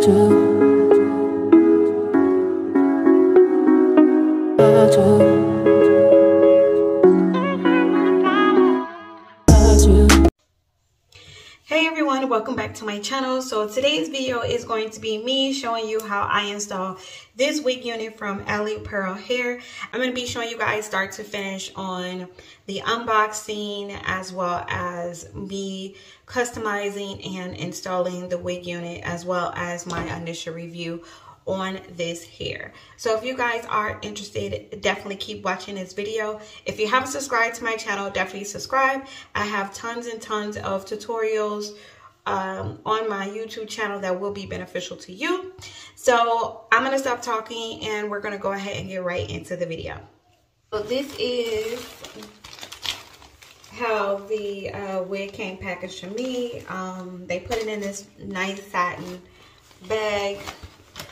Hey everyone, welcome back to my channel. So today's video is going to be me showing you how I install this wig unit from Ali Pearl Hair. I'm going to be showing you guys start to finish on the unboxing as well as me customizing and installing the wig unit as well as my initial review on this hair. So if you guys are interested, definitely keep watching this video. If you haven't subscribed to my channel, definitely subscribe. I have tons and tons of tutorials on my YouTube channel that will be beneficial to you. So I'm gonna stop talking and we're gonna go ahead and get right into the video. So this is how the wig came packaged to me. They put it in this nice satin bag.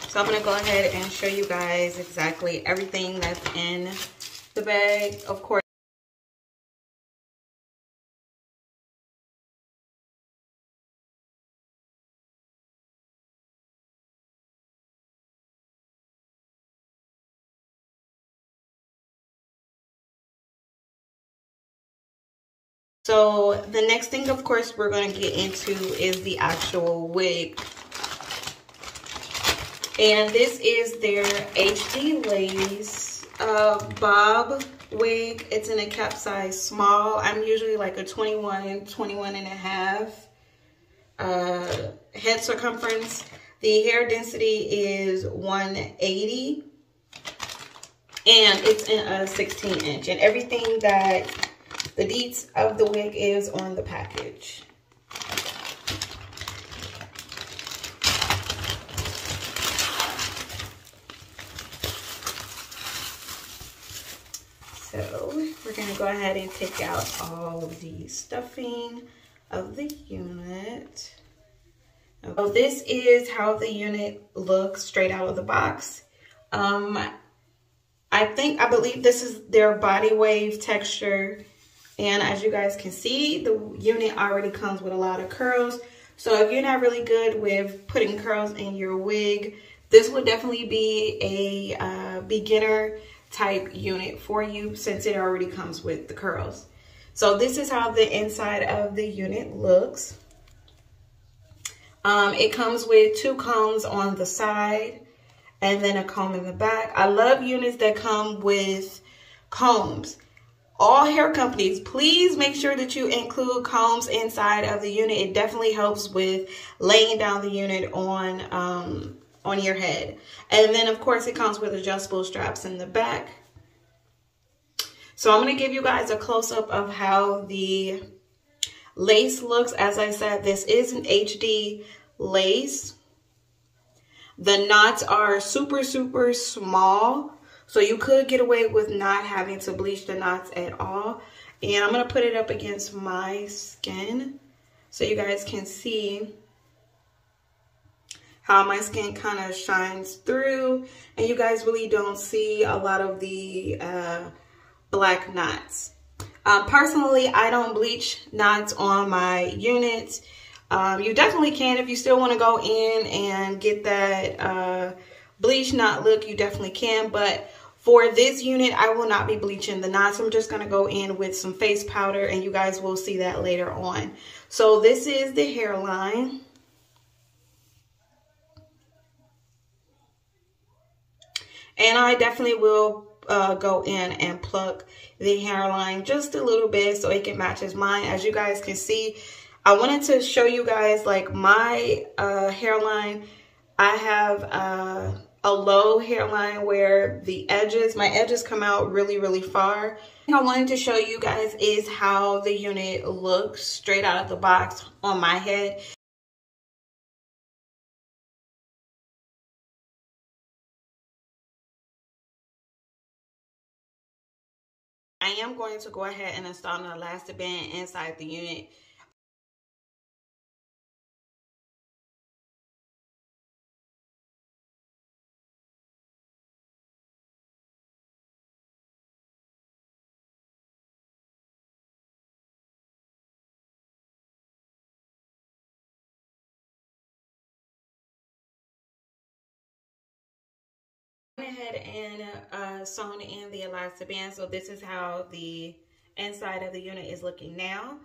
So I'm going to go ahead and show you guys exactly everything that's in the bag. Of course, so the next thing, of course, we're going to get into is the actual wig. And this is their HD Lace bob wig. It's in a cap size small. I'm usually like a 21, 21 and a half head circumference. The hair density is 180 and it's in a 16 inch. And everything that the deets of the wig is on the package. So we're going to go ahead and take out all the stuffing of the unit. So this is how the unit looks straight out of the box. I believe this is their body wave texture. And as you guys can see, the unit already comes with a lot of curls. So if you're not really good with putting curls in your wig, this would definitely be a beginner type unit for you since it already comes with the curls. So this is how the inside of the unit looks. It comes with 2 combs on the side and then a comb in the back. I love units that come with combs. All hair companies, please make sure that you include combs inside of the unit. It definitely helps with laying down the unit on your head. And then of course it comes with adjustable straps in the back. So I'm going to give you guys a close-up of how the lace looks. As I said, this is an HD lace. The knots are super, super small. So you could get away with not having to bleach the knots at all. And I'm going to put it up against my skin so you guys can see how my skin kind of shines through. And you guys really don't see a lot of the black knots. Personally, I don't bleach knots on my units. You definitely can if you still want to go in and get that bleach knot look, you definitely can. But for this unit, I will not be bleaching the knots. I'm just going to go in with some face powder and you guys will see that later on. So this is the hairline. And I definitely will go in and pluck the hairline just a little bit so it can match as mine. As you guys can see, I wanted to show you guys like my hairline. I have a low hairline where my edges come out really, really far. And I wanted to show you guys is how the unit looks straight out of the box on my head. I am going to go ahead and install an elastic band inside the unit. ahead and sewn in the elastic band. So this is how the inside of the unit is looking now.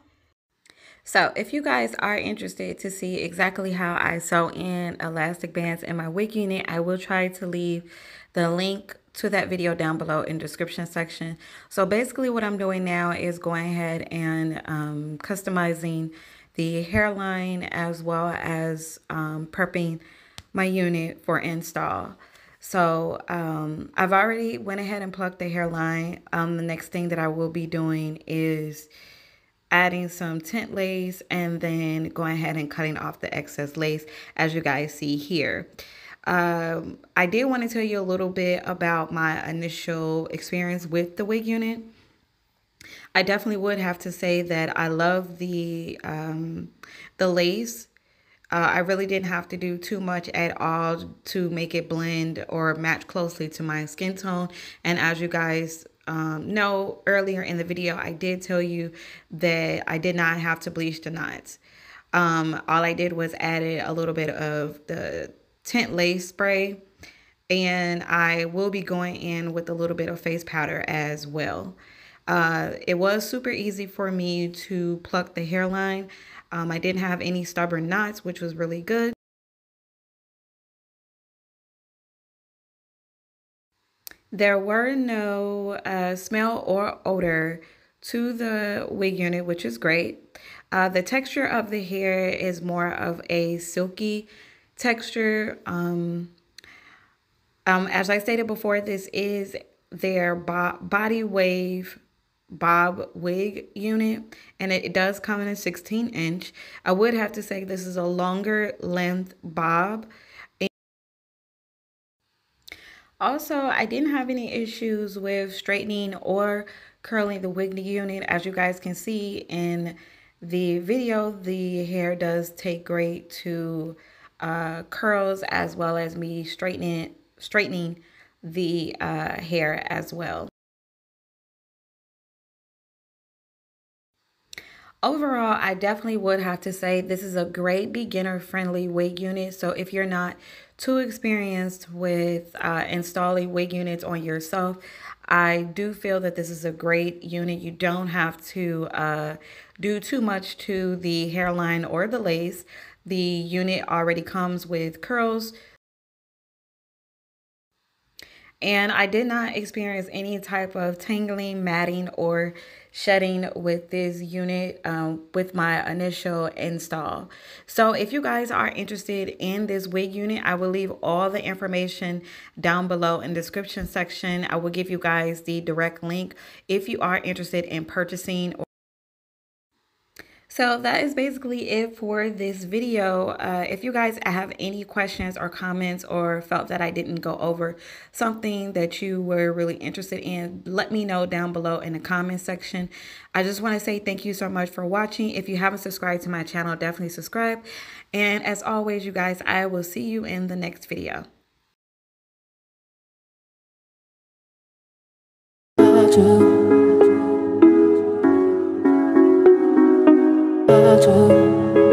So if you guys are interested to see exactly how I sew in elastic bands in my wig unit, I will try to leave the link to that video down below in the description section. So basically what I'm doing now is going ahead and customizing the hairline as well as prepping my unit for install. So I've already went ahead and plucked the hairline. The next thing that I will be doing is adding some tint lace and then going ahead and cutting off the excess lace, as you guys see here. I did want to tell you a little bit about my initial experience with the wig unit. I definitely would have to say that I love the lace. I really didn't have to do too much at all to make it blend or match closely to my skin tone. And as you guys know, earlier in the video, I did tell you that I did not have to bleach the knots. All I did was added a little bit of the tint lace spray, and I will be going in with a little bit of face powder as well. It was super easy for me to pluck the hairline. I didn't have any stubborn knots, which was really good. There were no smell or odor to the wig unit, which is great. The texture of the hair is more of a silky texture. As I stated before, this is their body wave bob wig unit, and it does come in a 16-inch. I would have to say this is a longer length bob. Also, I didn't have any issues with straightening or curling the wig unit. As you guys can see in the video, the hair does take great to curls, as well as me straightening the hair as well. Overall, I definitely would have to say this is a great beginner-friendly wig unit. So if you're not too experienced with installing wig units on yourself, I do feel that this is a great unit. You don't have to do too much to the hairline or the lace. The unit already comes with curls, and I did not experience any type of tangling, matting, or shedding with this unit with my initial install. So if you guys are interested in this wig unit, I will leave all the information down below in the description section. I will give you guys the direct link if you are interested in purchasing. So that is basically it for this video. If you guys have any questions or comments, or felt that I didn't go over something that you were really interested in, let me know down below in the comment section. I just want to say thank you so much for watching. If you haven't subscribed to my channel, definitely subscribe. And as always, you guys, I will see you in the next video. To